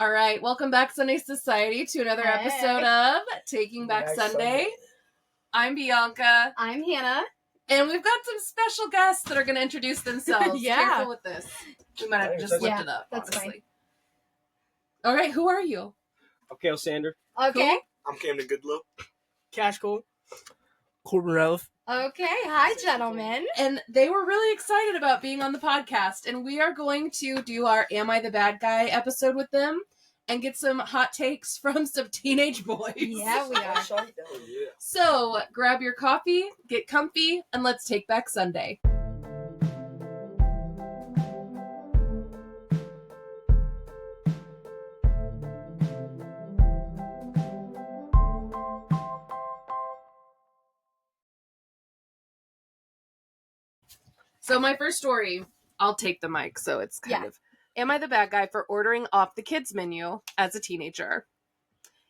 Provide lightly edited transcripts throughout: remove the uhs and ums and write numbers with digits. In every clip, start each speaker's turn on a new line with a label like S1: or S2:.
S1: All right, welcome back, Sunday Society, to another episode of Taking Back Sunday. I'm Bianca.
S2: I'm Hannah.
S1: And we've got some special guests that are going to introduce themselves.
S2: Yeah.
S1: Careful with this. We might have to just lift it up,
S2: that's
S1: honestly. All right, who are you?
S3: I'm Kale Sander.
S2: Okay.
S1: Cool.
S4: I'm Camden Goodlow.
S3: Cash Cole. Corbin Relief.
S2: Okay. Hi, gentlemen.
S1: And they were really excited about being on the podcast. And we are going to do our Am I the Bad Guy episode with them and get some hot takes from some teenage boys.
S2: Yeah, we are.
S1: So grab your coffee, get comfy, and let's take back Sunday. So my first story, I'll take the mic, so it's kind of, am I the bad guy for ordering off the kids menu as a teenager?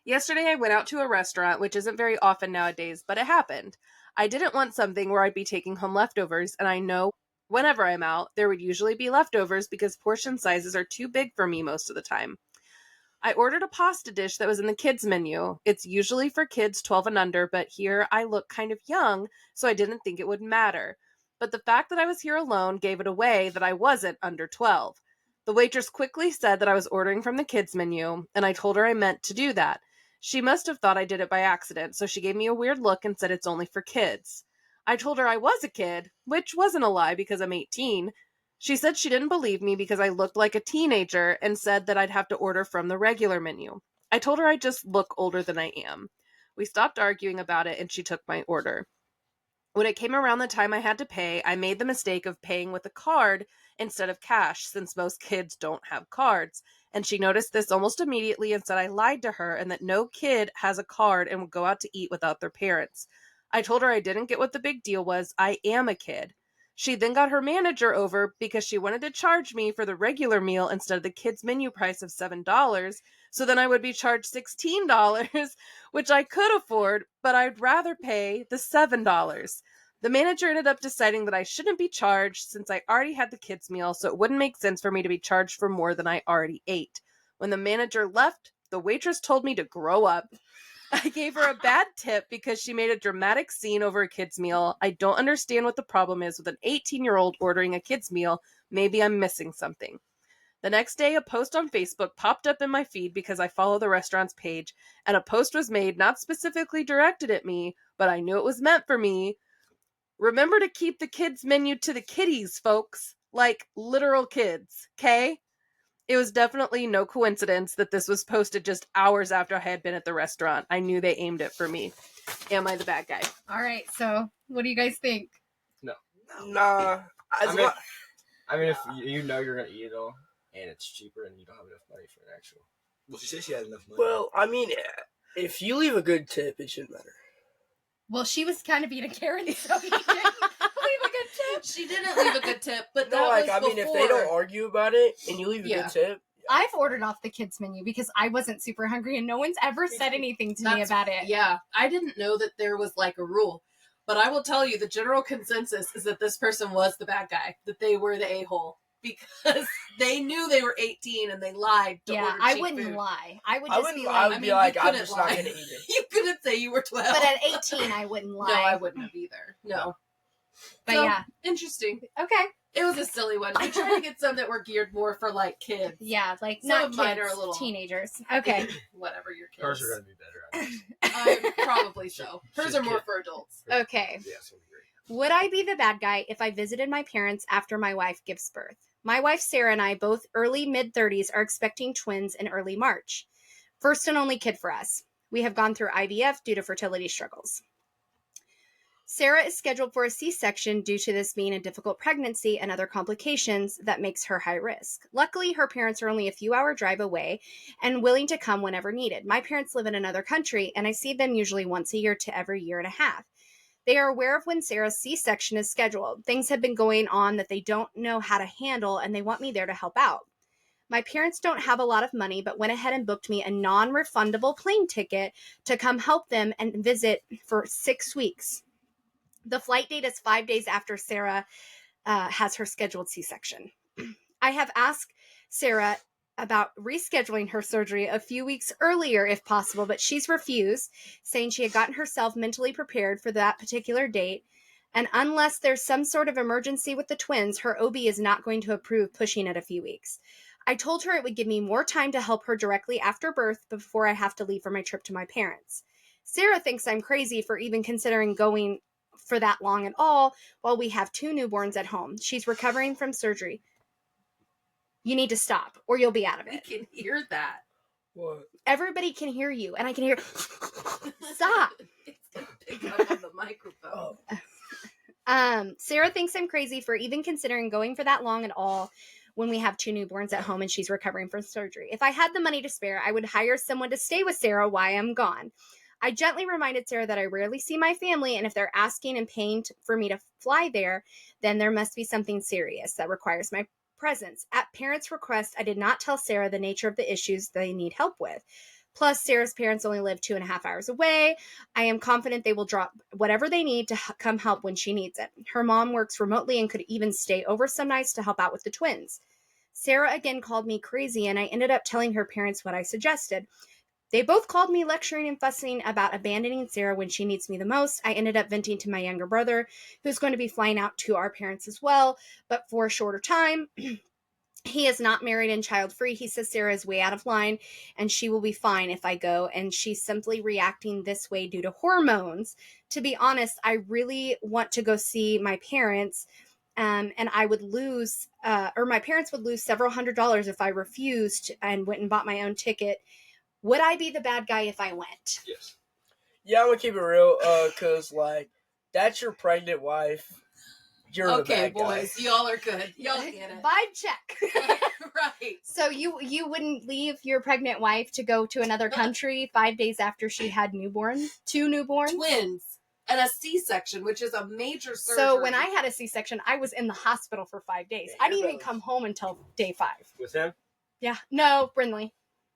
S1: Yesterday I went out to a restaurant, which isn't very often nowadays, but it happened. I didn't want something where I'd be taking home leftovers, and I know whenever I'm out, there would usually be leftovers because portion sizes are too big for me most of the time. I ordered a pasta dish that was in the kids menu. It's usually for kids 12 and under, but here I look kind of young, so I didn't think it would matter. But the fact that I was here alone gave it away that I wasn't under 12. The waitress quickly said that I was ordering from the kids menu, and I told her I meant to do that. She must have thought I did it by accident, so she gave me a weird look and said it's only for kids. I told her I was a kid, which wasn't a lie because I'm 18. She said she didn't believe me because I looked like a teenager and said that I'd have to order from the regular menu. I told her I just look older than I am. We stopped arguing about it and she took my order. When it came around the time I had to pay, I made the mistake of paying with a card instead of cash since most kids don't have cards. And she noticed this almost immediately and said I lied to her and that no kid has a card and would go out to eat without their parents. I told her I didn't get what the big deal was. I am a kid. She then got her manager over because she wanted to charge me for the regular meal instead of the kids' menu price of $7. So then I would be charged $16, which I could afford, but I'd rather pay the $7. The manager ended up deciding that I shouldn't be charged since I already had the kids' meal, so it wouldn't make sense for me to be charged for more than I already ate. When the manager left, the waitress told me to grow up. I gave her a bad tip because she made a dramatic scene over a kid's meal. I don't understand what the problem is with an 18-year-old ordering a kid's meal. Maybe I'm missing something. The next day, a post on Facebook popped up in my feed because I follow the restaurant's page, and a post was made not specifically directed at me, but I knew it was meant for me. Remember to keep the kids' menu to the kiddies, folks. Like literal kids, okay? It was definitely no coincidence that this was posted just hours after I had been at the restaurant. I knew they aimed it for me. Am I the bad guy?
S2: All right. So, what do you guys think?
S3: Nah.
S4: I
S3: mean, if you know you're going to eat it all, and it's cheaper and you don't have enough money for an actual.
S4: Well, she said she had enough money.
S5: Well, I mean, if you leave a good tip, it shouldn't matter.
S2: Well, she was kind of being a Karen, so he didn't leave a good tip.
S1: She didn't leave a good tip, but
S5: No, like, I mean, if they don't argue about it and you leave a good tip.
S2: I've ordered off the kids' menu because I wasn't super hungry and no one's ever said anything to me about it.
S1: Yeah, I didn't know that there was like a rule. But I will tell you, the general consensus is that this person was the bad guy, that they were the a-hole. Because they knew they were 18 and they lied to order
S2: I
S1: cheap
S2: wouldn't
S1: food.
S2: lie. I would be
S5: I
S2: like,
S5: would be like, I'm just not going to eat it.
S1: You couldn't say you were 12.
S2: But at 18, I wouldn't lie.
S1: No, I wouldn't have either. No.
S2: But
S1: so,
S2: yeah.
S1: Interesting.
S2: Okay.
S1: It was a silly one. We tried to get some that were geared more for like kids.
S2: Yeah, like
S1: some
S2: not
S1: of
S2: kids,
S1: mine are a little
S2: teenagers. Okay.
S1: Whatever your kids.
S3: Hers are going to be better.
S1: Probably so. Hers are more for adults.
S2: Okay.
S4: Yeah, it's going to be great.
S2: Would I be the bad guy if I visited my parents after my wife gives birth? My wife Sarah and I, both early mid-30s, are expecting twins in early March. First and only kid for us. We have gone through IVF due to fertility struggles. Sarah is scheduled for a C-section due to this being a difficult pregnancy and other complications that makes her high risk. Luckily, her parents are only a few-hour drive away and willing to come whenever needed. My parents live in another country, and I see them usually once a year to every year and a half. They are aware of when Sarah's C-section is scheduled. Things have been going on that they don't know how to handle, and they want me there to help out. My parents don't have a lot of money, but went ahead and booked me a non-refundable plane ticket to come help them and visit for 6 weeks. The flight date is 5 days after Sarah has her scheduled C-section. I have asked Sarah about rescheduling her surgery a few weeks earlier if possible, but she's refused, saying she had gotten herself mentally prepared for that particular date. And unless there's some sort of emergency with the twins, her OB is not going to approve pushing it a few weeks. I told her it would give me more time to help her directly after birth before I have to leave for my trip to my parents. Sarah thinks I'm crazy for even considering going for that long at all while we have 2 newborns at home. She's recovering from surgery. You need to stop or you'll be out of
S1: We
S2: it.
S1: can hear that.
S5: What?
S2: Everybody can hear you and I can hear stop.
S1: It's gonna pick up on the microphone.
S5: Oh.
S2: Sarah thinks I'm crazy for even considering going for that long at all when we have 2 newborns at home and she's recovering from surgery. If I had the money to spare, I would hire someone to stay with Sarah while I'm gone. I gently reminded Sarah that I rarely see my family, and if they're asking and paying for me to fly there, then there must be something serious that requires my presence. At parents' request, I did not tell Sarah the nature of the issues they need help with. Plus, Sarah's parents only live 2.5 hours away. I am confident they will drop whatever they need to come help when she needs it. Her mom works remotely and could even stay over some nights to help out with the twins. Sarah again called me crazy, and I ended up telling her parents what I suggested. They both called me lecturing and fussing about abandoning Sarah when she needs me the most. I ended up venting to my younger brother, who's going to be flying out to our parents as well, but for a shorter time. He is not married and child-free. He says Sarah is way out of line and she will be fine if I go, and she's simply reacting this way due to hormones. To be honest, I really want to go see my parents, and I would lose, or my parents would lose several $100s if I refused and went and bought my own ticket. Would I be the bad guy if I went?
S4: Yes.
S5: Yeah, I'm gonna keep it real, cause like that's your pregnant wife. You're the
S1: Okay,
S5: bad guy.
S1: boys, y'all are good. Y'all get it.
S2: Vibe check.
S1: Right.
S2: So you wouldn't leave your pregnant wife to go to another country 5 days after she had 2 newborns?
S1: Twins and a C-section, which is a major surgery.
S2: So when I had a C-section, I was in the hospital for 5 days.
S5: Yeah,
S2: I didn't
S5: you're
S2: even
S5: both.
S2: come home until day 5.
S3: With him?
S2: Yeah. No, Brinley.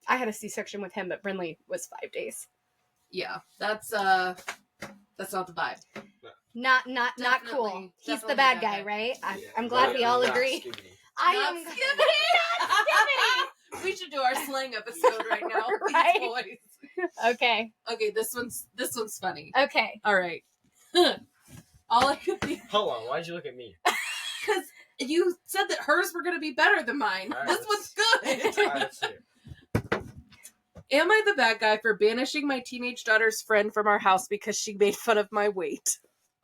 S2: I had a C-section with him, but Brinley was 5 days.
S1: Yeah, that's not the vibe.
S2: Not
S1: Definitely-
S2: cool. He's the
S1: definitely
S2: bad
S1: bad
S2: guy,
S1: guy.
S2: right?
S4: Yeah.
S2: I'm glad we all
S3: Not
S2: agree.
S3: Scooby-Doo.
S2: I
S1: Not
S2: am
S1: Skibbity! We should do our slang episode right now.
S2: Right.
S1: These boys.
S2: Okay.
S1: Okay, this one's funny.
S2: Okay.
S1: All right. All I could be,
S3: Hold on, why'd you look at me?
S1: because you said that hers were going to be better than mine.
S3: All right,
S1: This one's good.
S3: Alright, let's see it.
S1: Am I the bad guy for banishing my teenage daughter's friend from our house because she made fun of my weight?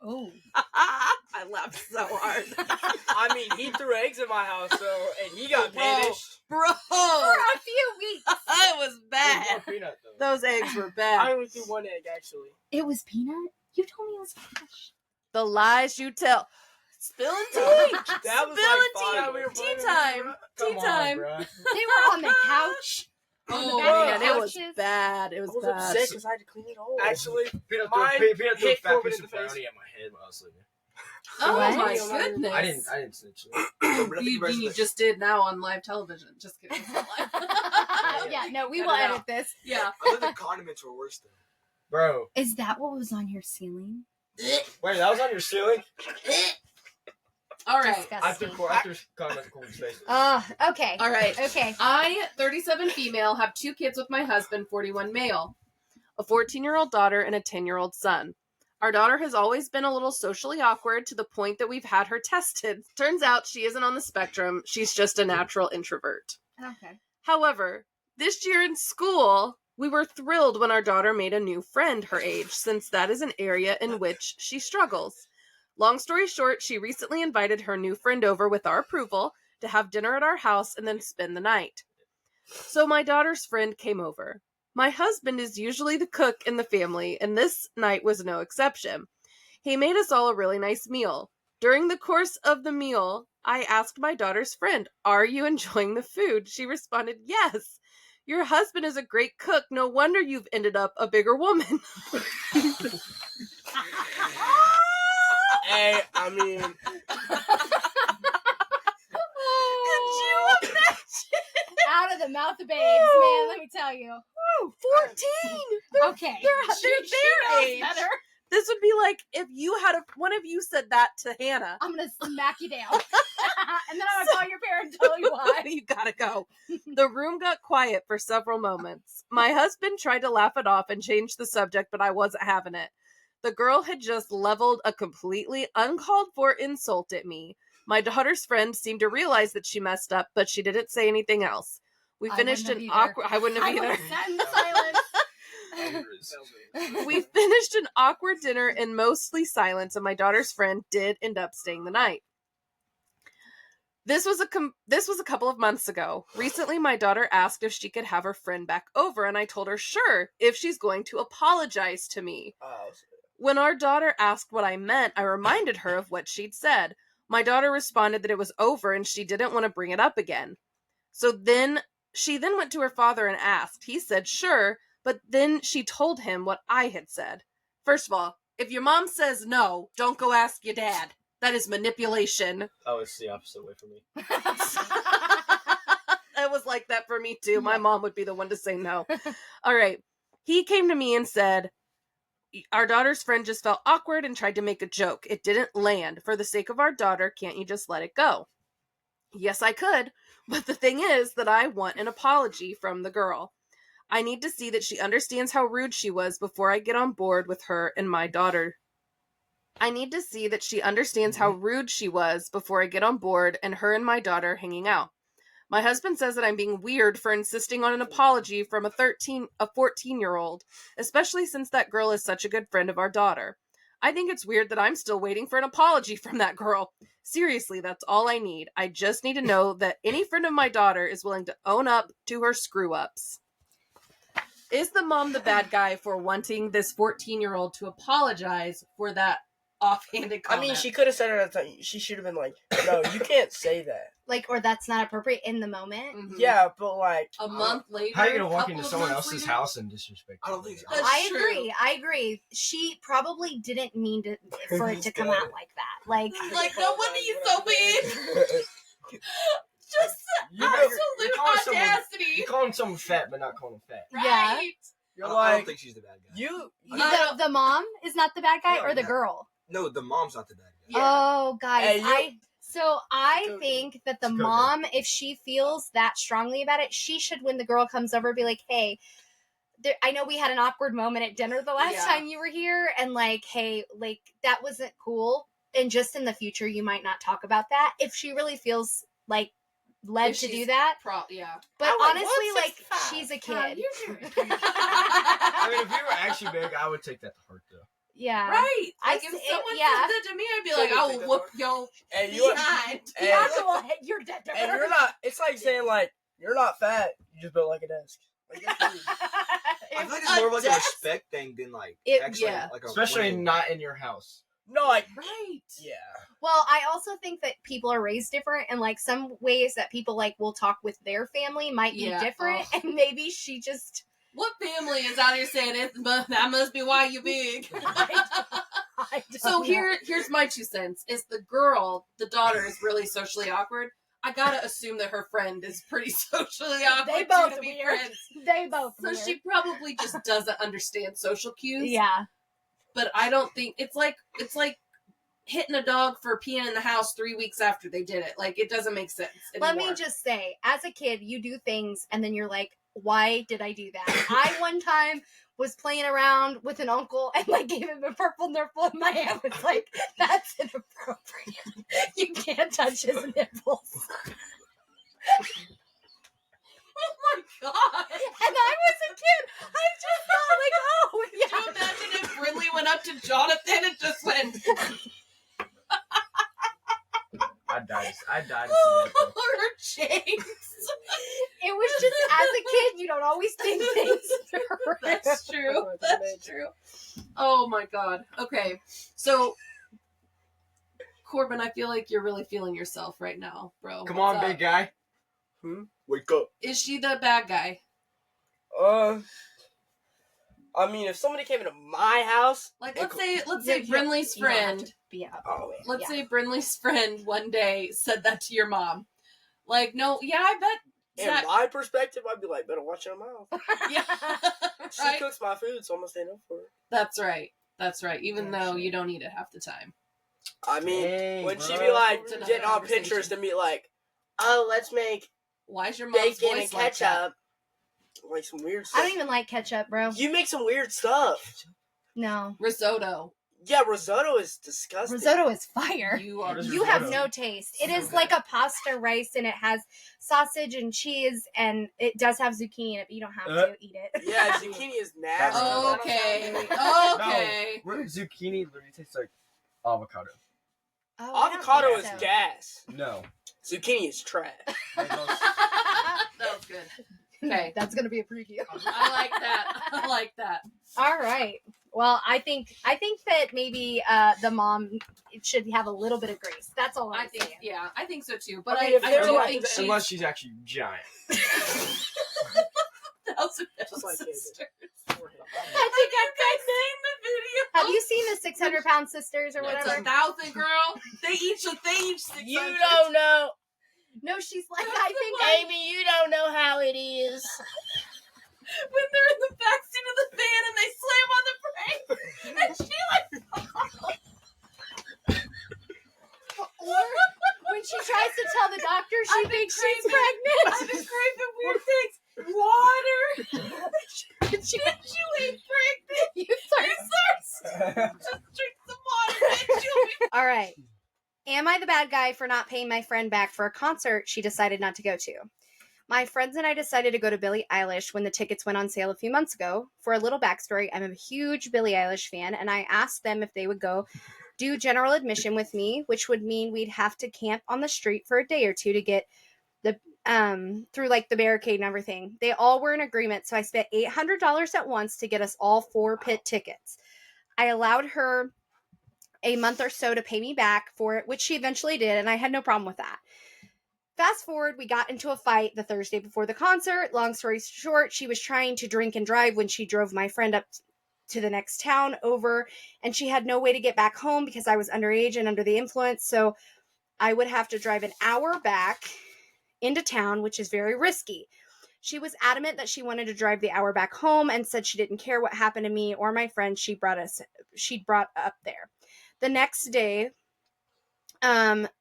S2: Oh.
S1: I laughed so hard.
S5: I mean, he threw eggs in my house, so and he got
S1: Bro.
S5: banished.
S1: Bro!
S2: For a few weeks.
S1: It was
S3: There's
S1: bad.
S3: more peanut, though.
S1: Those eggs were
S5: I
S1: bad.
S5: only threw 1 egg actually.
S2: It was peanut? You told me it was cash.
S1: The lies you tell. Spilling tea!
S5: That was
S1: Spilling
S5: like 5
S1: tea!
S5: minutes.
S1: Tea time!
S3: Come
S1: Tea
S3: on,
S1: time!
S3: bruh.
S2: They were on the couch.
S1: Oh
S2: back of
S1: man,
S2: the
S1: it was
S2: couches.
S1: bad. It was
S5: I was
S1: bad.
S5: upset because I had to clean it all. Actually,
S3: Peanut
S5: Mine
S3: threw a
S5: hit
S3: fat
S5: Corbin
S3: piece
S5: in
S3: of
S5: the face.
S3: brownie at my head while I was sleeping.
S1: Oh
S2: What?
S1: my goodness!
S3: I didn't snitch it.
S1: You just did now on live television. Just kidding.
S2: Yeah, no, we
S1: Cut
S2: will
S1: it
S2: edit
S1: out.
S2: this.
S1: Yeah.
S4: I think the condiments were worse though.
S3: Bro,
S2: Is that what was on your ceiling?
S3: wait, that was on your ceiling?
S1: All right.
S2: Disgusting.
S3: I threw condom at Corbin's face.
S2: Okay.
S1: All right.
S2: Okay.
S1: I, 37 female, have 2 kids with my husband, 41 male, a 14-year-old daughter and a 10-year-old son. Our daughter has always been a little socially awkward to the point that we've had her tested. Turns out she isn't on the spectrum. She's just a natural introvert.
S2: Okay.
S1: However, this year in school, we were thrilled when our daughter made a new friend her age, since that is an area in which she struggles. Long story short, she recently invited her new friend over with our approval to have dinner at our house and then spend the night. So my daughter's friend came over. My husband is usually the cook in the family, and this night was no exception. He made us all a really nice meal. During the course of the meal, I asked my daughter's friend, "Are you enjoying the food?" She responded, "Yes. Your husband is a great cook. No wonder you've ended up a bigger woman."
S5: Hey, I mean,
S1: Could you imagine?
S2: Out of the mouth of babes, man, let me tell you.
S1: 14!
S2: Okay.
S1: They're
S2: She
S1: their
S2: knows
S1: age.
S2: better.
S1: This would be like if you had one of you said that to Hannah.
S2: I'm going to smack you down. And then I'm gonna call your parents and tell you why.
S1: You gotta go. The room got quiet for several moments. My husband tried to laugh it off and change the subject, but I wasn't having it. The girl had just leveled a completely uncalled for insult at me. My daughter's friend seemed to realize that she messed up, but she didn't say anything else. We finished an awkward. I wouldn't have either. We finished an awkward dinner in mostly silence, and my daughter's friend did end up staying the night. This was a couple of months ago. Recently, my daughter asked if she could have her friend back over, and I told her sure, if she's going to apologize to me. When our daughter asked what I meant, I reminded her of what she'd said. My daughter responded that it was over and she didn't want to bring it up again. She then went to her father and asked. He said sure, but then she told him what I had said. First of all, if your mom says no, don't go ask your dad. That is manipulation.
S3: Oh, it's the opposite way for me.
S1: It was like that for me too. My mom would be the one to say no. All right. He came to me and said, our daughter's friend just felt awkward and tried to make a joke. It didn't land. For the sake of our daughter, can't you just let it go? Yes, I could. But the thing is that I want an apology from the girl. I need to see that she understands how rude she was before I get on board with her and my daughter. I need to see that she understands how rude she was before I get on board and her and my daughter hanging out. My husband says that I'm being weird for insisting on an apology from a 14-year-old, especially since that girl is such a good friend of our daughter. I think it's weird that I'm still waiting for an apology from that girl. Seriously, that's all I need. I just need to know that any friend of my daughter is willing to own up to her screw-ups. Is the mom the bad guy for wanting this 14-year-old to apologize for that offhanded comment?
S5: I mean, she could have said it at the time. She should have been like, no, you can't say that.
S2: Like, or that's not appropriate in the moment.
S1: Mhm.
S5: Yeah, but like
S1: A month later.
S3: How are you gonna walk
S1: couple
S3: into
S1: of
S3: someone
S1: months
S3: else's
S1: later?
S3: house and disrespect?
S4: I don't think so.
S1: That's
S2: I
S1: true.
S2: agree. She probably didn't mean for it to come out like that. Like
S1: no wonder you so big. Just
S3: You're
S1: absolute
S3: calling someone-
S1: audacity.
S3: You're calling someone fat, but not calling them fat.
S2: Yeah.
S1: Right.
S5: you're
S4: I don't
S5: like
S4: think she's the bad guy.
S5: you.
S2: the mom is not the bad guy,
S4: No,
S2: or the
S4: yeah.
S2: girl.
S4: No, the mom's not the bad guy.
S1: Yeah.
S2: Oh, guys,
S5: Hey, you-
S2: I
S5: Go
S2: think that the
S4: Go
S2: mom, if she feels that strongly about it, she should, when the girl comes over, be like, hey, I know we had an awkward moment at dinner the last
S1: Yeah.
S2: time you were here, and like, hey, like, that wasn't cool, and just in the future, you might not talk about that, if she really feels like led
S1: If
S2: to do
S1: she's
S2: that.
S1: Yeah.
S2: But
S5: I'm like,
S2: honestly, like,
S5: 165.
S2: she's a kid.
S3: I mean, if you were actually big, I would take that to heart, though.
S2: Yeah.
S1: Right.
S2: I
S1: Like, if
S2: s-
S1: someone
S2: yeah.
S1: said that to me, I'd be
S5: So
S1: like,
S5: you
S1: I
S5: think
S1: will
S5: that
S1: whoop your
S5: And you
S1: behind.
S5: and,
S2: You're dead to
S5: and
S2: her.
S5: you're not. It's like saying like you're not fat. You just built like a desk. Like, good for you.
S4: I feel like it's more of like a
S1: desk.
S4: respect thing than like
S2: It-
S4: actually
S1: yeah.
S4: like a
S3: Especially
S4: winning.
S3: not in your house.
S5: No, like
S1: Right.
S5: yeah.
S2: Well, I also think that people are raised different, and like some ways that people like will talk with their family might be
S1: Yeah.
S2: different,
S1: Oh.
S2: and maybe she just.
S1: What family is out here saying it? That must be why you big.
S2: I don't
S1: So
S2: know.
S1: here's my 2 cents. Is the daughter is really socially awkward. I gotta assume that her friend is pretty socially awkward.
S2: They both
S1: too, to be
S2: weird.
S1: friends.
S2: They both.
S1: So
S2: weird.
S1: she probably just doesn't understand social cues.
S2: Yeah.
S1: But I don't think it's like hitting a dog for peeing in the house 3 weeks after they did it. Like, it doesn't make sense anymore.
S2: Let me just say, as a kid, you do things, and then you're like, why did I do that? I one time was playing around with an uncle and like gave him a purple nipple, and my aunt was like, that's inappropriate. You can't touch his nipples.
S1: Oh my god!
S2: And I was a kid. I just thought like, oh,
S1: Could you
S2: yeah.
S1: imagine if Brindley went up to Jonathan and just went,
S3: I died. I died. To see that.
S1: her James?
S2: It was just, as a kid, you don't always think things through.
S1: That's true. That's true. Oh my god. Okay, so Corbin, I feel like you're really feeling yourself right now, bro.
S3: Come
S1: What's
S3: on,
S1: up?
S3: big guy.
S4: Wake up.
S1: Is she the bad guy?
S5: I mean, if somebody came into my house,
S1: Like,
S5: and
S1: let's say Brindley's
S2: You don't have
S1: friend.
S2: to be out.
S5: oh, wait.
S1: Let's
S2: Yeah.
S1: say Brindley's friend one day said that to your mom. Like, no, yeah, I bet
S5: In
S1: Zach.
S5: my perspective, I'd be like, better watch your mouth.
S1: Yeah,
S5: She
S1: right.
S5: cooks my food, so I'm gonna stand up for her.
S1: That's right. That's right. Even
S5: Yeah,
S1: though
S5: sure.
S1: you don't eat it half the time.
S5: I mean,
S3: Dang,
S5: when she
S3: bro.
S5: be like
S1: It's another
S5: getting on
S1: conversation.
S5: Pinterest and be like, "Oh, let's make
S1: Why is your mom's
S5: bacon
S1: voice
S5: and
S1: like that?
S5: ketchup," like some weird stuff.
S2: I don't even like ketchup, bro.
S5: You make some weird stuff.
S2: No.
S1: Risotto.
S5: Yeah, risotto is disgusting.
S2: Risotto is fire.
S1: You are.
S3: What is
S2: You have
S3: risotto?
S2: no taste. It
S1: So
S2: is
S1: good.
S2: like a pasta rice, and it has sausage and cheese, and it does have zucchini in it, but you don't have to eat it.
S5: Yeah, zucchini is nasty.
S1: Okay. Okay.
S3: No, zucchini literally tastes like avocado.
S2: Oh, I don't
S5: Avocado
S2: think
S5: is
S2: so.
S5: gas.
S3: No.
S5: Zucchini is trash.
S1: That was good. Okay.
S2: That's gonna be a preview.
S1: I like that. I like that.
S2: All right. Well, I think that maybe the mom should have a little bit of grace. That's all I'm saying.
S1: Yeah, I think so too. But
S5: I
S1: I,
S5: mean, if
S1: I
S5: they're
S1: do
S5: like-
S1: think she's
S3: Unless she's actually giant.
S1: thousand
S5: Just like David.
S1: sisters.
S2: I think I've
S1: seen the video?
S2: Have you seen the 600-pound sisters or
S1: It's
S2: whatever?
S1: 1,000, girl. They each 600.
S5: You don't know.
S2: No, she's like,
S1: That's
S2: I
S1: the
S2: think
S1: one.
S5: Amy, you don't know how it is.
S1: When they're in the backseat of the van and they slam on the brakes, and she like.
S2: or when she tries to tell the doctor she
S1: I've been
S2: thinks she's
S1: craving-
S2: pregnant.
S1: I've been craving weird things. Water. Did you eat pregnant?
S2: You start-
S1: Just drink some water, bitch. You'll be.
S2: All right. Am I the bad guy for not paying my friend back for a concert she decided not to go to? My friends and I decided to go to Billie Eilish when the tickets went on sale a few months ago. For a little backstory, I'm a huge Billie Eilish fan, and I asked them if they would go do general admission with me, which would mean we'd have to camp on the street for a day or two to get the through like the barricade and everything. They all were in agreement, so I spent $800 at once to get us all 4 pit tickets. I allowed her a month or so to pay me back for it, which she eventually did, and I had no problem with that. Fast forward, we got into a fight the Thursday before the concert. Long story short, she was trying to drink and drive when she drove my friend up to the next town over, and she had no way to get back home because I was underage and under the influence, so I would have to drive an hour back into town, which is very risky. She was adamant that she wanted to drive the hour back home and said she didn't care what happened to me or my friend she'd brought up there. The next day,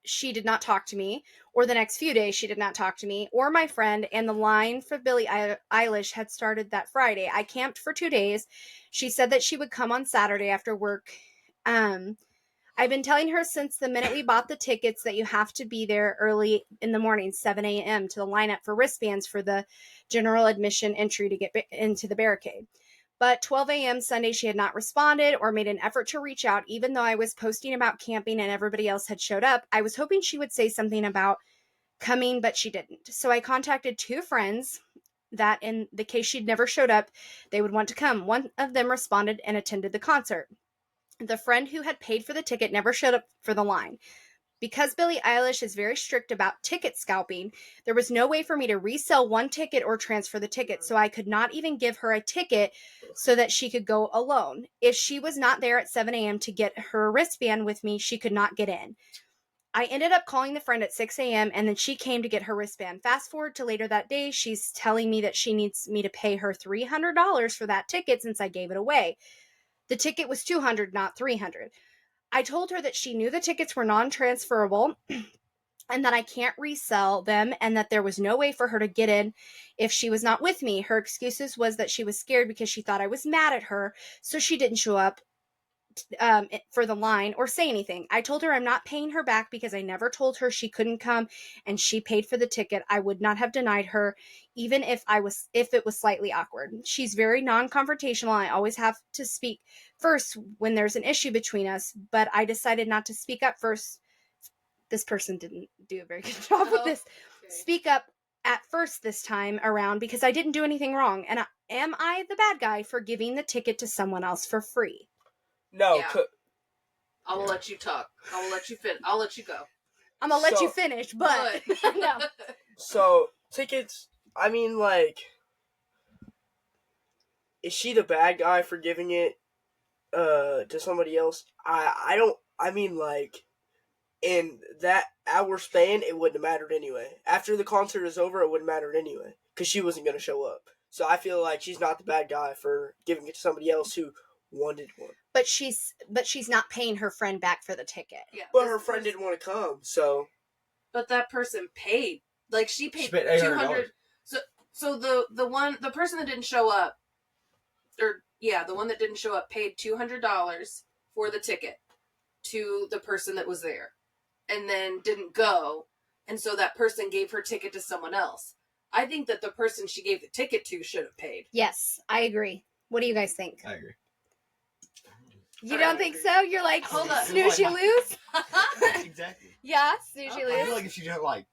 S2: she did not talk to me, or the next few days she did not talk to me or my friend, and the line for Billie Eilish had started that Friday. I camped for 2 days. She said that she would come on Saturday after work. I've been telling her since the minute we bought the tickets that you have to be there early in the morning, 7 a.m., to the lineup for wristbands for the general admission entry to get into the barricade. But 12 a.m. Sunday, she had not responded or made an effort to reach out, even though I was posting about camping and everybody else had showed up. I was hoping she would say something about coming, but she didn't. So I contacted 2 friends that in the case she'd never showed up, they would want to come. One of them responded and attended the concert. The friend who had paid for the ticket never showed up for the line. Because Billie Eilish is very strict about ticket scalping, there was no way for me to resell one ticket or transfer the ticket, so I could not even give her a ticket so that she could go alone. If she was not there at 7 a.m. to get her wristband with me, she could not get in. I ended up calling the friend at 6 a.m. and then she came to get her wristband. Fast forward to later that day, she's telling me that she needs me to pay her $300 for that ticket since I gave it away. The ticket was $200, not $300. I told her that she knew the tickets were non-transferable and that I can't resell them and that there was no way for her to get in if she was not with me. Her excuses was that she was scared because she thought I was mad at her, so she didn't show up for the line or say anything. I told her I'm not paying her back because I never told her she couldn't come and she paid for the ticket. I would not have denied her even if it was slightly awkward. She's very non-confrontational. I always have to speak first when there's an issue between us, but I decided not to speak up first. This person didn't do a very good job with this.
S1: Okay.
S2: Speak up at first this time around because I didn't do anything wrong. And am I the bad guy for giving the ticket to someone else for free?
S5: No,
S1: Yeah. I will let you talk. I will let you I'll let you go.
S2: I'm gonna let
S5: So-
S2: you finish, but
S1: Good.
S2: no.
S5: so tickets. I mean, like, is she the bad guy for giving it to somebody else? I don't. I mean, like, in that hour span, it wouldn't have mattered anyway. After the concert is over, it wouldn't matter anyway because she wasn't gonna show up. So I feel like she's not the bad guy for giving it to somebody else who wanted one.
S2: But she's not paying her friend back for the ticket.
S1: Yeah,
S5: But
S1: this
S5: her friend
S1: person-
S5: didn't want to come, so
S1: But that person paid. Like she paid
S3: spent
S1: $200. So the person that didn't show up, the one that didn't show up paid $200 for the ticket to the person that was there, and then didn't go, and so that person gave her ticket to someone else. I think that the person she gave the ticket to should have paid.
S2: Yes, I agree. What do you guys think?
S3: I agree.
S2: You don't think so? You're like,
S1: Hold up.
S2: snooze, you lose?
S4: Exactly.
S2: Yeah, snooze, you
S1: Okay.
S4: I
S2: lose.
S4: feel like if she didn't like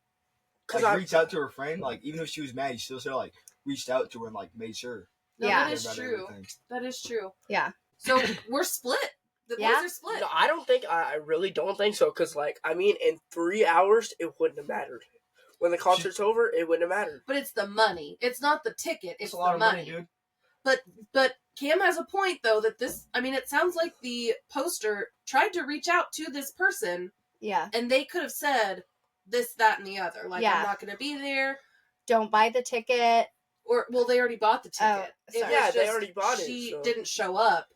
S5: 'Cause I-
S4: reach out to her friend, like even if she was mad, she still should have like reached out to her and like made sure.
S1: No,
S2: Yeah.
S1: that is
S4: about
S1: true.
S4: everything.
S1: That is true.
S2: Yeah.
S1: So we're split. The boys
S2: Yeah.
S1: are split.
S5: no, I don't think I really don't think so. Because in 3 hours it wouldn't have mattered. When the concert's over, it wouldn't have mattered.
S1: But it's the money. It's not the ticket. It's
S4: It's a lot
S1: the
S4: of
S1: money.
S4: money, dude.
S1: But Cam has a point though that it sounds like the poster tried to reach out to this person
S2: Yeah.
S1: and they could have said this, that, and the other. Like,
S2: Yeah.
S1: I'm not going to be there.
S2: Don't buy the ticket.
S1: Or, well, they already bought the ticket.
S2: Oh,
S1: It
S2: sorry.
S1: was
S5: Yeah, they
S1: just
S5: already bought it,
S1: She
S5: so-
S1: didn't show up,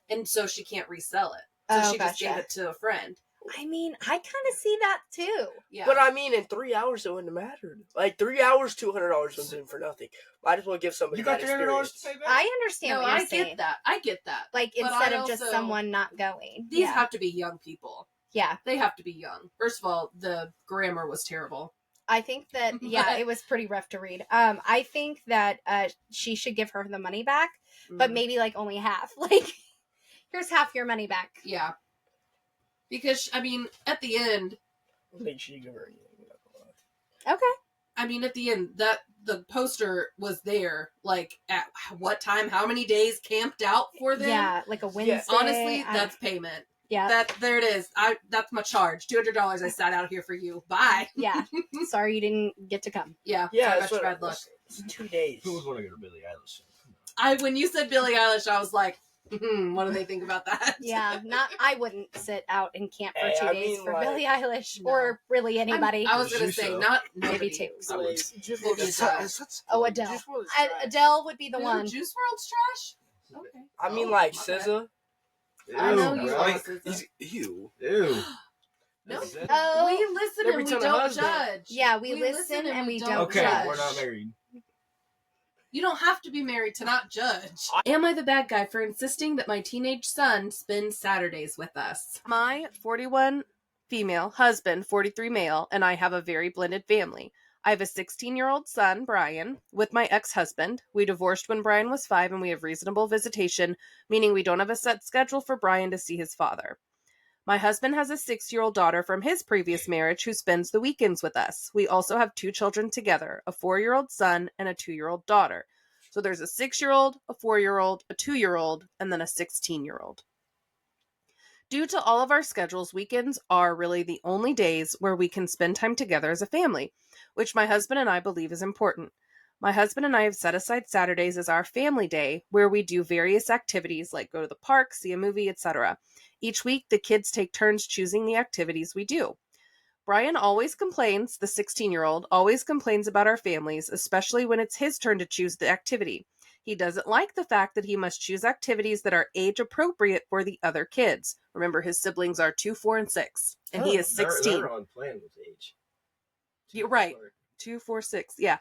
S1: and so she can't resell it. So
S2: Oh,
S1: she just
S2: gotcha.
S1: gave it to a friend.
S2: I mean, I kind of see that too.
S1: Yeah.
S5: But in 3 hours it wouldn't have mattered. Like 3 hours, $200 was in for nothing. Might as well give somebody
S4: You got
S5: that
S4: $300
S5: experience.
S4: to pay back?
S2: I understand
S1: no,
S2: what you're
S1: I
S2: saying.
S1: get that. I get that.
S2: Like,
S1: But
S2: instead
S1: I
S2: of just
S1: also-
S2: someone not going.
S1: These
S2: yeah.
S1: have to be young people.
S2: Yeah.
S1: They have to be young. First of all, the grammar was terrible.
S2: I think that, yeah, it was pretty rough to read. I think that she should give her the money back, but
S1: Mhm.
S2: maybe like only half. Like, here's half your money back.
S1: Yeah. Because, at the end,
S5: I think she give her anything.
S2: Okay.
S1: at the end, that the poster was there, like, at what time, how many days camped out for them?
S2: Yeah, like a Wednesday.
S1: Honestly,
S2: I-
S1: that's payment.
S2: yeah.
S1: There it is. That's my charge. $200 I sat out here for you. Bye.
S2: Yeah. Sorry you didn't get to come.
S1: Yeah.
S5: Yeah,
S1: Sorry
S5: that's
S1: about your
S5: what
S1: bad luck.
S5: It's 2 days.
S3: Who would want to go to Billie Eilish?
S1: When you said Billie Eilish, I was like, what do they think about that?
S2: Yeah, I wouldn't sit out and camp for
S5: Hey,
S2: 2
S5: I
S2: days
S5: mean,
S2: for
S5: like-
S2: Billie Eilish
S1: No.
S2: or really anybody.
S1: I was gonna
S4: You
S1: say
S4: so.
S1: not
S2: Maybe
S1: nobody.
S2: two.
S4: I would.
S5: Juice
S1: Maybe
S5: WRLD's
S1: a tie.
S5: trash.
S2: Oh, Adele.
S5: Juice WRLD's trash.
S2: Adele would be the
S1: Who,
S2: one.
S1: Juice WRLD's trash. Okay.
S5: I mean,
S1: Oh,
S5: like
S1: my bad.
S5: SZA.
S1: I know
S3: Ew,
S1: you
S3: bro.
S1: are.
S4: Like, he's ew.
S3: Ew.
S1: No.
S3: That's it.
S2: Oh,
S1: We listen
S5: Every
S1: and we
S5: time a
S1: don't
S5: husband-
S1: judge.
S2: yeah, we listen and we don't
S3: Okay,
S2: judge.
S3: we're not married.
S1: You don't have to be married to not judge. Am I the bad guy for insisting that my teenage son spend Saturdays with us? My 41 female husband, 43 male, and I have a very blended family. I have a 16-year-old son, Brian, with my ex-husband. We divorced when Brian was 5, and we have reasonable visitation, meaning we don't have a set schedule for Brian to see his father. My husband has a 6-year-old daughter from his previous marriage who spends the weekends with us. We also have 2 children together, a 4-year-old son and a 2-year-old daughter. So there's a 6-year-old, a 4-year-old, a 2-year-old, and then a 16-year-old. Due to all of our schedules, weekends are really the only days where we can spend time together as a family, which my husband and I believe is important. My husband and I have set aside Saturdays as our family day where we do various activities like go to the park, see a movie, etc. Each week, the kids take turns choosing the activities we do. Brian always complains, the 16-year-old, always complains about our families, especially when it's his turn to choose the activity. He doesn't like the fact that he must choose activities that are age appropriate for the other kids. Remember, his siblings are 2, 4, and 6, and he is 16.
S3: They're on plan with age.
S1: You're right. 2, 4, 6. Yeah.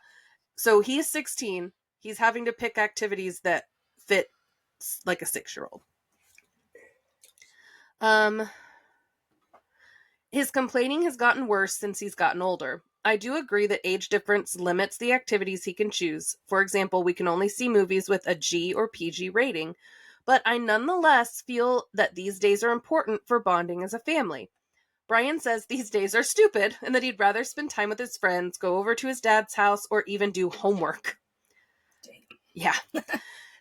S1: So he's 16. He's having to pick activities that fit like a 6-year-old. His complaining has gotten worse since he's gotten older. I do agree that age difference limits the activities he can choose. For example, we can only see movies with a G or PG rating, but I nonetheless feel that these days are important for bonding as a family. Brian says these days are stupid and that he'd rather spend time with his friends, go over to his dad's house, or even do homework. Yeah.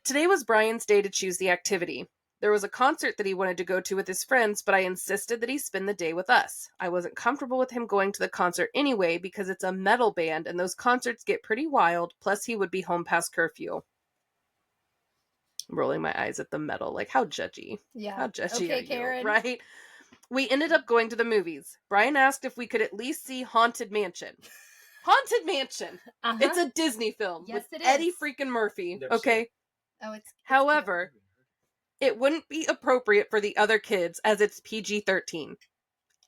S1: Today was Brian's day to choose the activity. There was a concert that he wanted to go to with his friends, but I insisted that he spend the day with us. I wasn't comfortable with him going to the concert anyway because it's a metal band and those concerts get pretty wild, plus he would be home past curfew. I'm rolling my eyes at the metal, like how judgy.
S2: Yeah.
S1: How judgy
S2: Okay,
S1: are you,
S2: Karen.
S1: right? We ended up going to the movies. Brian asked if we could at least see Haunted Mansion. Haunted Mansion!
S2: Uh-huh.
S1: It's a Disney film
S2: Yes,
S1: with
S2: it
S1: Eddie
S2: is.
S1: freaking Murphy,
S3: Never seen
S1: okay?
S2: Oh, it's
S1: However, It wouldn't be appropriate for the other kids as it's PG-13.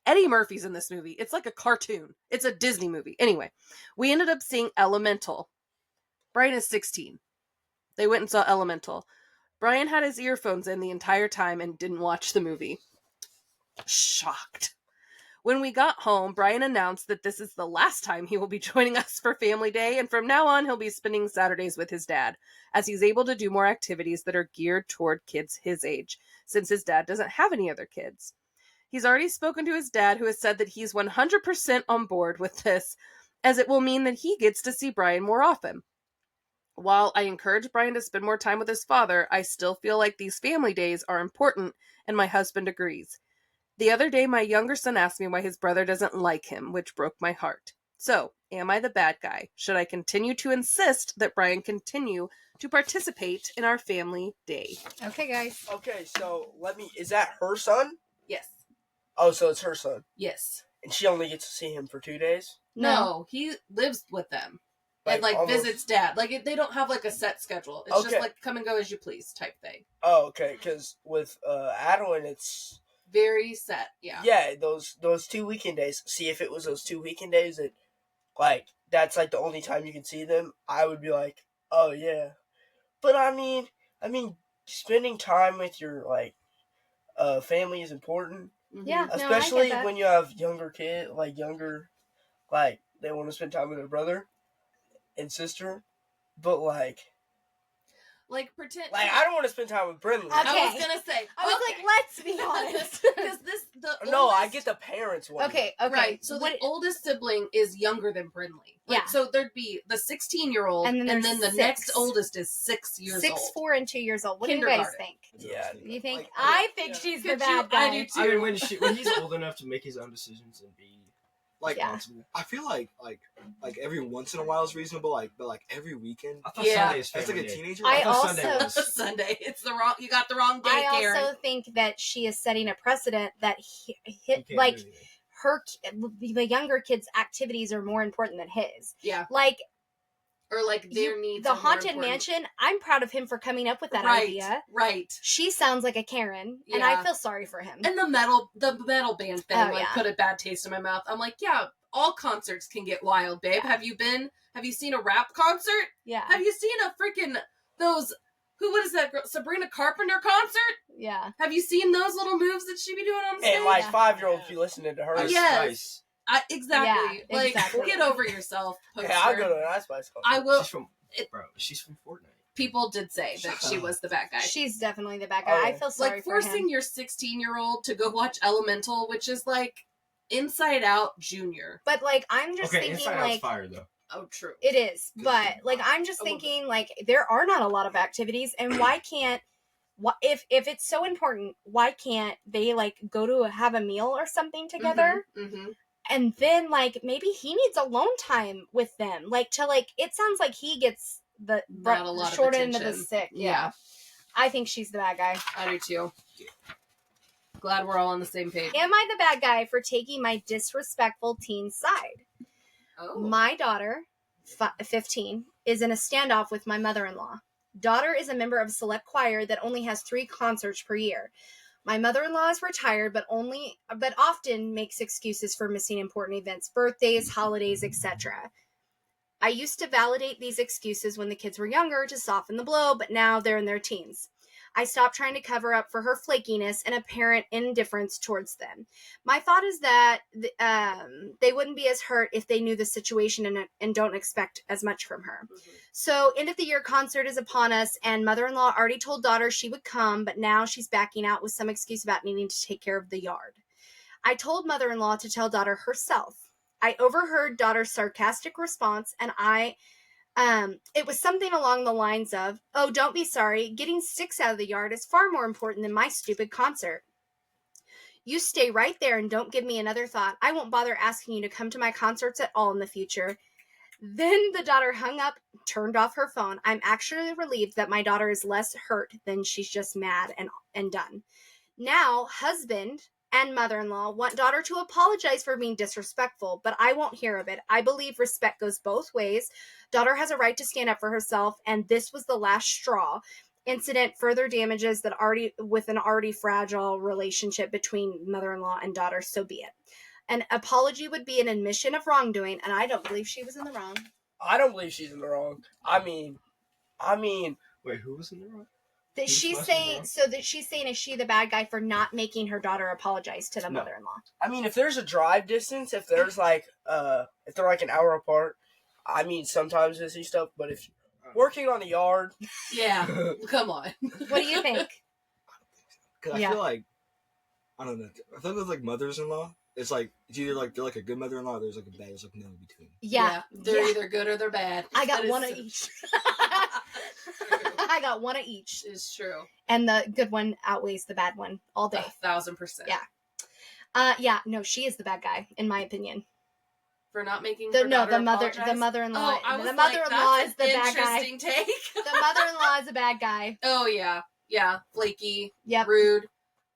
S1: Eddie Murphy's in this movie. It's like a cartoon. It's a Disney movie. Anyway, we ended up seeing Elemental. Brian is 16. They went and saw Elemental. Brian had his earphones in the entire time and didn't watch the movie. Shocked. When we got home, Brian announced that this is the last time he will be joining us for Family Day, and from now on, he'll be spending Saturdays with his dad, as he's able to do more activities that are geared toward kids his age, since his dad doesn't have any other kids. He's already spoken to his dad, who has said that he's 100% on board with this, as it will mean that he gets to see Brian more often. While I encourage Brian to spend more time with his father, I still feel like these family days are important, and my husband agrees. The other day, my younger son asked me why his brother doesn't like him, which broke my heart. So, am I the bad guy? Should I continue to insist that Brian continue to participate in our family day?
S2: Okay, guys.
S5: Okay, so is that her son?
S1: Yes.
S5: Oh, so it's her son.
S1: Yes.
S5: And she only gets to see him for 2 days?
S1: No, he lives with them. And,
S5: almost...
S1: visits dad. They don't have, a set schedule. It's just, come and go as you please type thing.
S5: Oh, okay, because with Adeline, it's...
S1: very set, yeah.
S5: Yeah, those 2 weekend days. See, if it was those 2 weekend days that, that's, the only time you can see them, I would be like, oh, yeah. But, I mean, spending time with your, family is important.
S2: Yeah,
S5: especially
S2: no, I get that.
S5: when you have younger kids, they want to spend time with their brother and sister, but
S1: pretend.
S5: I don't want to spend time with Brinley.
S2: Okay.
S1: I was gonna say.
S2: I was like, let's be honest.
S1: Because
S5: No, I get the parents one.
S2: Okay.
S1: Right. So the oldest sibling is younger than Brinley.
S2: Yeah.
S1: So there'd be the 16-year-old, and then the
S2: 6.
S1: next oldest is 6 years old.
S2: 6, 4, and 2 years old. What do you guys think?
S5: Yeah.
S2: You think? I think she's the bad guy.
S1: I do too.
S3: I mean, when he's old enough to make his own decisions and be responsible.
S4: I feel like every once in a while is reasonable, but every weekend.
S3: I thought
S1: Yeah.
S3: Sunday is
S4: That's like a
S3: family day.
S4: teenager.
S2: I
S3: thought
S2: also
S3: Sunday was...
S1: Sunday. It's the wrong. You got the wrong day,
S2: I
S1: Karen.
S2: also think that she is setting a precedent that
S3: You can't do anything.
S2: the younger kids' activities are more important than his.
S1: Yeah. Or their needs.
S2: The
S1: are more
S2: Haunted
S1: important.
S2: Mansion. I'm proud of him for coming up with that
S1: right,
S2: idea.
S1: Right.
S2: She sounds like a Karen, and
S1: Yeah.
S2: I feel sorry for him.
S1: And the metal band thing,
S2: Oh, yeah.
S1: put a bad taste in my mouth. I'm like, yeah, all concerts can get wild, babe.
S2: Yeah.
S1: Have you seen a rap concert?
S2: Yeah.
S1: Have you seen a freaking what is that girl, Sabrina Carpenter concert?
S2: Yeah.
S1: Have you seen those little moves that she be doing on stage?
S5: And 5-year-olds be listening to her.
S3: Ice
S1: Yes.
S3: Spice.
S1: Exactly.
S2: Yeah, exactly.
S1: Get over yourself, poster.
S5: Yeah, I'll go to an Ice Spice concert.
S1: I will.
S3: She's from Fortnite.
S1: People did say that she was the bad guy.
S2: She's definitely the bad guy.
S5: Oh,
S2: I feel sorry for him.
S1: Forcing your 16-year-old to go watch Elemental, which is Inside Out Junior.
S2: But I'm just
S3: Okay,
S2: thinking
S3: Inside Out's fire though.
S1: Oh, true.
S2: it is. But I'm just thinking there are not a lot of activities, and why can't if it's so important, why can't they go to have a meal or something together?
S1: Mm-hmm.
S2: And then maybe he needs alone time with them. It sounds like he gets the
S1: Not a lot of
S2: short end of the
S1: attention.
S2: stick.
S1: Yeah.
S2: I think she's the bad guy.
S1: I do too. Glad we're all on the same page.
S2: Am I the bad guy for taking my disrespectful teen side?
S1: Oh.
S2: My daughter, 15, is in a standoff with my mother-in-law. Daughter is a member of a select choir that only has 3 concerts per year. My mother-in-law is retired, but often makes excuses for missing important events, birthdays, holidays, etc. I used to validate these excuses when the kids were younger to soften the blow, but now they're in their teens. I stopped trying to cover up for her flakiness and apparent indifference towards them. My thought is that they wouldn't be as hurt if they knew the situation and don't expect as much from her.
S1: Mm-hmm.
S2: So, end of the year concert is upon us, and mother-in-law already told daughter she would come, but now she's backing out with some excuse about needing to take care of the yard. I told mother-in-law to tell daughter herself. I overheard daughter's sarcastic response, and it was something along the lines of, "Oh, don't be sorry. Getting sticks out of the yard is far more important than my stupid concert. You stay right there and don't give me another thought. I won't bother asking you to come to my concerts at all in the future." Then the daughter hung up, turned off her phone. I'm actually relieved that my daughter is less hurt than she's just mad and done. Now, husband and mother-in-law want daughter to apologize for being disrespectful, but I won't hear of it. I believe respect goes both ways. Daughter has a right to stand up for herself, and this was the last straw. incident further damages that with an already fragile relationship between mother-in-law and daughter, so be it. An apology would be an admission of wrongdoing, and I don't believe she was in the wrong.
S5: I don't believe she's in the wrong. I mean,
S4: Wait, who was in the wrong?
S2: That she's saying, is she the bad guy for not making her daughter apologize to the mother-in-law?
S5: I mean, if there's a drive distance, if there's like, if they're like an hour apart, I mean, sometimes I see stuff, but if working on the yard.
S1: Yeah, come on.
S2: What do you think?
S4: Because I feel like, I don't know, I feel like mothers-in-law, it's either like they're like a good mother-in-law or there's like a bad, there's like no in between.
S2: Yeah.
S1: They're either good or they're bad.
S2: I got one of each. I got one of each.
S1: It's true.
S2: And the good one outweighs the bad one all day.
S1: 1,000%.
S2: Yeah. No, she is the bad guy, in my opinion.
S1: For not making
S2: the mother-in-law.
S1: Oh,
S2: the mother-in-law is the bad guy.
S1: Interesting take.
S2: The mother-in-law is a bad guy.
S1: Oh yeah, flaky,
S2: yep.
S1: Rude.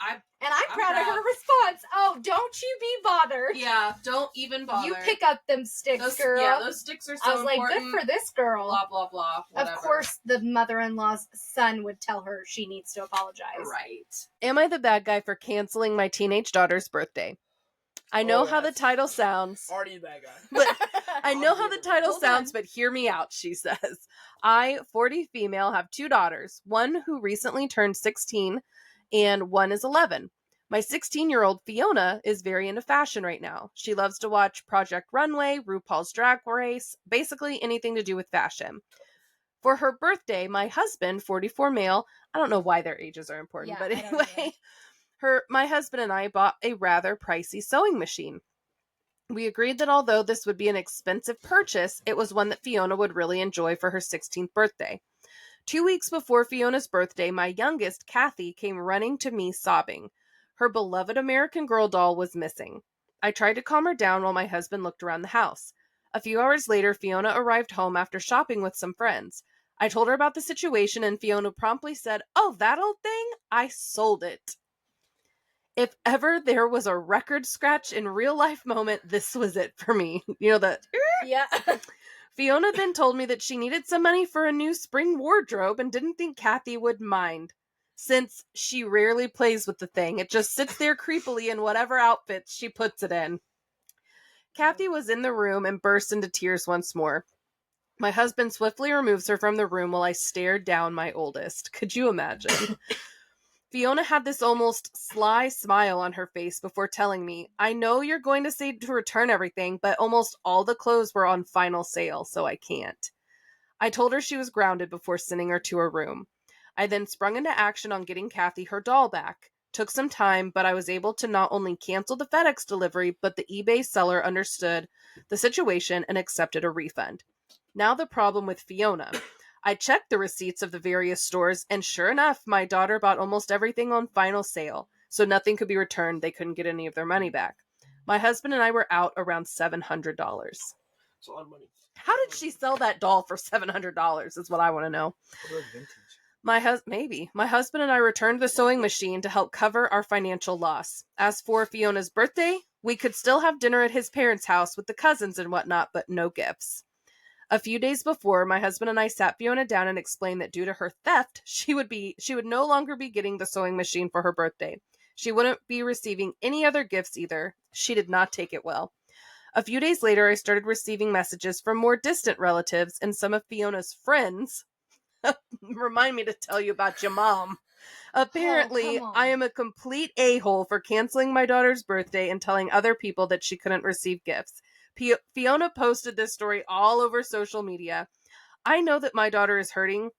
S2: I'm proud of her response. Oh, don't you be bothered.
S1: Yeah, don't even bother.
S2: You pick up them sticks, girl.
S1: Yeah, those sticks are so important.
S2: I was like, good for this girl.
S1: Blah, blah, blah. Whatever.
S2: Of course, the mother-in-law's son would tell her she needs to apologize.
S1: Right. Am I the bad guy for canceling my teenage daughter's birthday? I know how the title sounds.
S5: Already the bad guy.
S1: But I know how the title sounds, but hear me out, she says. I, 40 female, have 2 daughters. One who recently turned 16 and one is 11. My 16-year-old Fiona is very into fashion right now. She loves to watch Project Runway, RuPaul's Drag Race, basically anything to do with fashion. For her birthday, my husband, 44 male, I don't know why their ages are important, but anyway, my husband and I bought a rather pricey sewing machine. We agreed that although this would be an expensive purchase, it was one that Fiona would really enjoy for her 16th birthday. 2 weeks before Fiona's birthday, my youngest, Kathy, came running to me sobbing. Her beloved American Girl doll was missing. I tried to calm her down while my husband looked around the house. A few hours later, Fiona arrived home after shopping with some friends. I told her about the situation and Fiona promptly said, "Oh, that old thing? I sold it." If ever there was a record scratch in real life moment, this was it for me. You know that?
S2: Yeah.
S1: Fiona then told me that she needed some money for a new spring wardrobe and didn't think Kathy would mind. Since she rarely plays with the thing, it just sits there creepily in whatever outfits she puts it in. Kathy was in the room and burst into tears once more. My husband swiftly removes her from the room while I stared down my oldest. Could you imagine? Fiona had this almost sly smile on her face before telling me, "I know you're going to say to return everything, but almost all the clothes were on final sale, so I can't." I told her she was grounded before sending her to her room. I then sprung into action on getting Kathy her doll back. Took some time, but I was able to not only cancel the FedEx delivery, but the eBay seller understood the situation and accepted a refund. Now the problem with Fiona. I checked the receipts of the various stores, and sure enough, my daughter bought almost everything on final sale, so nothing could be returned. They couldn't get any of their money back. My husband and I were out around $700.
S5: It's a lot of money.
S1: How did she sell that doll for $700 is what I want to know. My husband and I returned the sewing machine to help cover our financial loss. As for Fiona's birthday, we could still have dinner at his parents' house with the cousins and whatnot, but no gifts. A few days before, my husband and I sat Fiona down and explained that due to her theft, she would no longer be getting the sewing machine for her birthday. She wouldn't be receiving any other gifts either. She did not take it well. A few days later, I started receiving messages from more distant relatives and some of Fiona's friends. Remind me to tell you about your mom. Apparently, I am a complete a-hole for canceling my daughter's birthday and telling other people that she couldn't receive gifts. Fiona posted this story all over social media. I know that my daughter is hurting,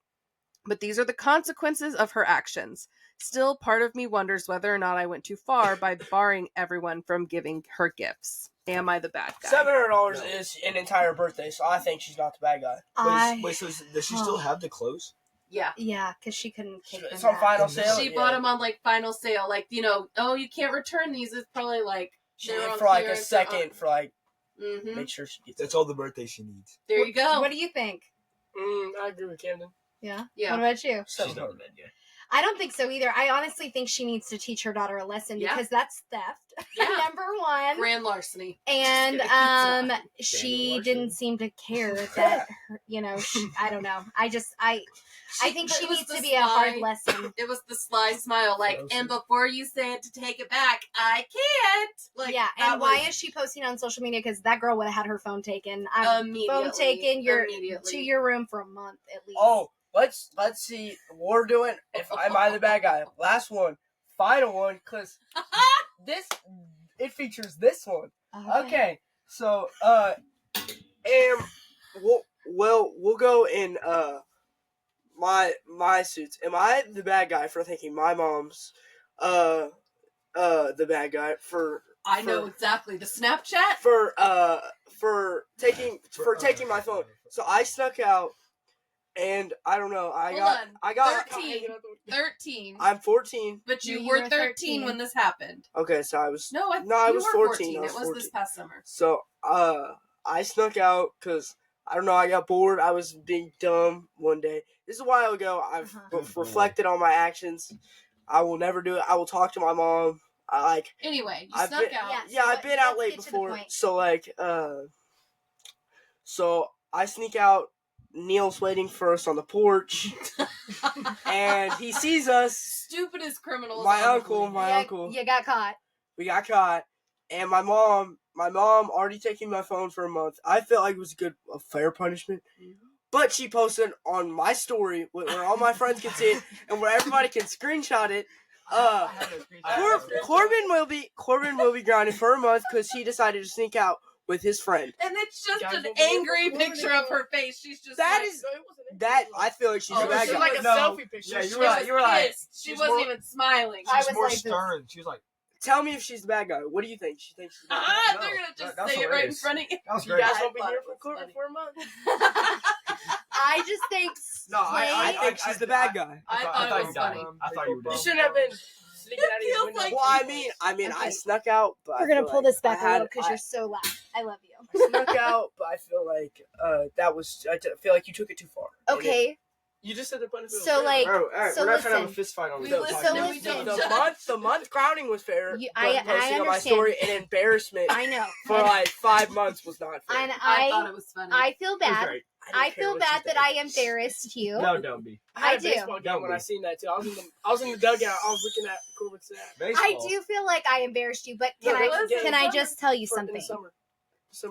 S1: but these are the consequences of her actions. Still, part of me wonders whether or not I went too far by barring everyone from giving her gifts. Am I the bad guy?
S5: $700 is an entire birthday, so I think she's not the bad guy.
S4: Wait, so does she still have the clothes?
S1: Yeah.
S2: Yeah, because she couldn't take them
S5: It's on
S2: back.
S5: final sale.
S1: She bought them on final sale. You can't return these. It's probably
S5: she did for a second make sure she gets it.
S4: That's all the birthday she needs.
S1: There you go.
S2: What do you think?
S5: I agree with Camden.
S2: Yeah?
S1: Yeah.
S2: What about you?
S3: She's not the bad guy.
S2: I don't think so either. I honestly think she needs to teach her daughter a lesson because that's theft.
S1: Yeah.
S2: Number one.
S1: Grand larceny.
S2: And she
S3: Larson.
S2: didn't seem to care that her, I don't know. I think she
S1: it was
S2: needs
S1: the
S2: to be a hard
S1: sly-
S2: lesson.
S1: It was the sly smile, like, and before you say it to take it back, I can't. Like,
S2: Yeah,
S1: that
S2: and why
S1: was
S2: is she posting on social media? Because that girl would have had her phone taken.
S1: immediately.
S2: Phone taken. You're
S1: immediately.
S2: to your room for a month at least.
S5: Oh, let's see. We're doing. If am I the bad guy? Last one, final one, because it features this one. Okay, so we'll go in my suits. Am I the bad guy for thinking my mom's the bad guy for?
S1: I know exactly the Snapchat
S5: For taking my phone. So I snuck out, and I don't know. I got
S1: 13.
S5: I'm 14.
S1: But you
S2: You
S1: were
S2: were
S1: 13 when this happened.
S5: Okay, so I was
S1: No, I
S5: you
S1: was
S5: were
S1: 14.
S5: I was
S1: It was
S5: 14.
S1: this past summer.
S5: So I snuck out because I don't know. I got bored. I was being dumb one day. This is a while ago. I've reflected on my actions. I will never do it. I will talk to my mom.
S1: Anyway, you
S5: I've
S1: snuck
S5: been-
S1: out.
S5: I've been out late before. So so I sneak out. Neil's waiting for us on the porch, and he sees us.
S1: Stupidest criminals.
S5: My
S1: on the
S5: uncle,
S1: planet.
S5: uncle.
S2: You got caught.
S5: We got caught, and my mom already taking my phone for a month. I felt like it was a fair punishment. But she posted on my story where all my friends can see it and where everybody can screenshot it. Corbin will be grounded for a month because he decided to sneak out with his friend.
S1: And it's just an angry picture of her face. She's just
S5: I feel like she's a bad
S3: It was
S5: guy.
S3: like a selfie picture. Yeah, you were like
S1: she wasn't even smiling.
S2: I
S4: She's
S2: was
S4: more
S2: like
S4: stern. She was like,
S5: Tell me if she's the bad guy. What do you think? She thinks she's the bad guy?
S3: No,
S1: they're gonna just
S3: that's
S1: say it right in
S3: hilarious.
S1: front of you.
S4: that was
S5: You
S4: great.
S5: guys
S1: I
S5: won't be
S1: thought
S5: here
S1: it
S5: for
S1: was
S5: Corbin
S1: funny.
S5: for a month.
S2: I just think
S3: No,
S5: I think she's the bad guy.
S1: I thought it
S3: you
S1: was
S3: died.
S1: funny.
S3: I thought you were
S5: You
S3: dead.
S5: shouldn't have been sneaking out of your
S1: feels
S5: window.
S1: like
S5: Well, I mean, I
S2: Okay.
S5: snuck out, but
S2: we're
S5: I
S2: gonna
S5: feel
S2: pull
S5: like
S2: this back
S5: I
S2: a little
S5: had-
S2: because you're so loud. I love you.
S5: I snuck out, but I feel like feel like you took it too far.
S2: Okay,
S3: You just said the punishment.
S2: So, like-
S3: all right,
S2: so
S3: we're not trying to have a
S2: listen.
S3: fist fight on
S1: We
S3: the
S1: listen
S3: podcast.
S1: and we
S5: The,
S1: don't
S5: the
S1: judge.
S5: month grounding was fair.
S2: You-
S5: but
S2: I
S5: posting on my
S2: understand.
S5: story and embarrassment
S2: I know.
S5: for like 5 months was not fair.
S2: And
S1: I thought it was funny.
S2: I feel
S3: It was
S2: bad.
S3: great.
S5: don't
S2: I
S5: care
S2: feel
S5: what
S2: bad
S5: you
S2: that
S5: think.
S2: I embarrassed you.
S3: No, don't be.
S5: I had
S2: I
S5: a
S2: do.
S5: baseball game when I seen that too. I was in the dugout. I was looking at Corbin's stat.
S2: I do feel like I embarrassed you, but can I just tell you
S5: In
S2: something?
S5: the summer.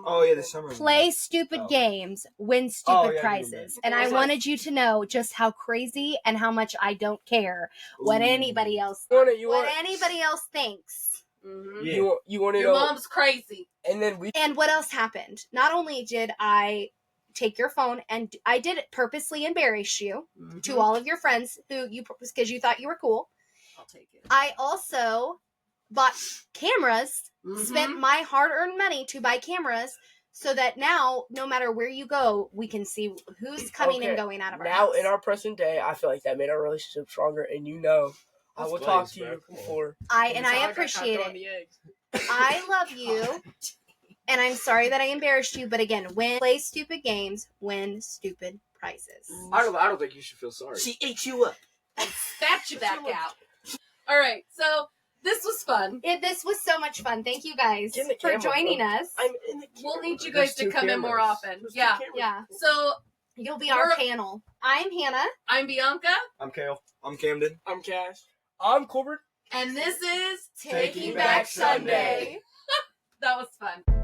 S4: Oh yeah, the summer.
S2: Play stupid
S4: Oh.
S2: games, win
S3: Oh,
S2: stupid
S3: yeah,
S2: prizes.
S3: you
S2: And
S5: It
S2: I
S5: was like-
S2: wanted you to know just how crazy and how much I don't care what anybody else
S5: You
S2: what
S5: want
S2: anybody else thinks.
S1: Mhm.
S3: Yeah.
S5: you want to
S1: Your
S5: know?
S1: mom's crazy.
S5: And then we
S2: And what else happened? Not only did I take your phone, and I did it purposely embarrass you to all of your friends because you thought you were cool.
S1: I'll take it.
S2: I also bought cameras, spent my hard-earned money to buy cameras, so that now, no matter where you go, we can see who's coming and
S5: Okay,
S2: going out of our
S5: now
S2: house.
S5: in our present day, I feel like that made our relationship stronger. And I will talk to you before.
S2: I appreciate it. I love you, and I'm sorry that I embarrassed you. But again, play stupid games, win stupid prizes.
S3: I don't think you should feel sorry.
S5: She ate you up.
S1: And spat you back out. All right, so this was fun.
S2: This was so much fun. Thank you guys
S5: Get in the
S2: for
S5: camera,
S2: joining
S5: bro.
S2: us.
S5: I'm in the
S1: We'll
S5: camera.
S1: need you
S3: There's
S1: guys to
S3: two
S1: come in more
S3: cameras.
S1: often.
S5: There's two
S1: Yeah.
S5: cameras.
S2: Yeah,
S1: So
S2: you'll be our
S1: We're-
S2: panel. I'm Hannah.
S1: I'm Bianca,
S3: I'm Kale.
S4: I'm Camden.
S5: I'm Cash. I'm Corbin.
S1: and this is
S3: Taking Back Sunday.
S1: That was fun.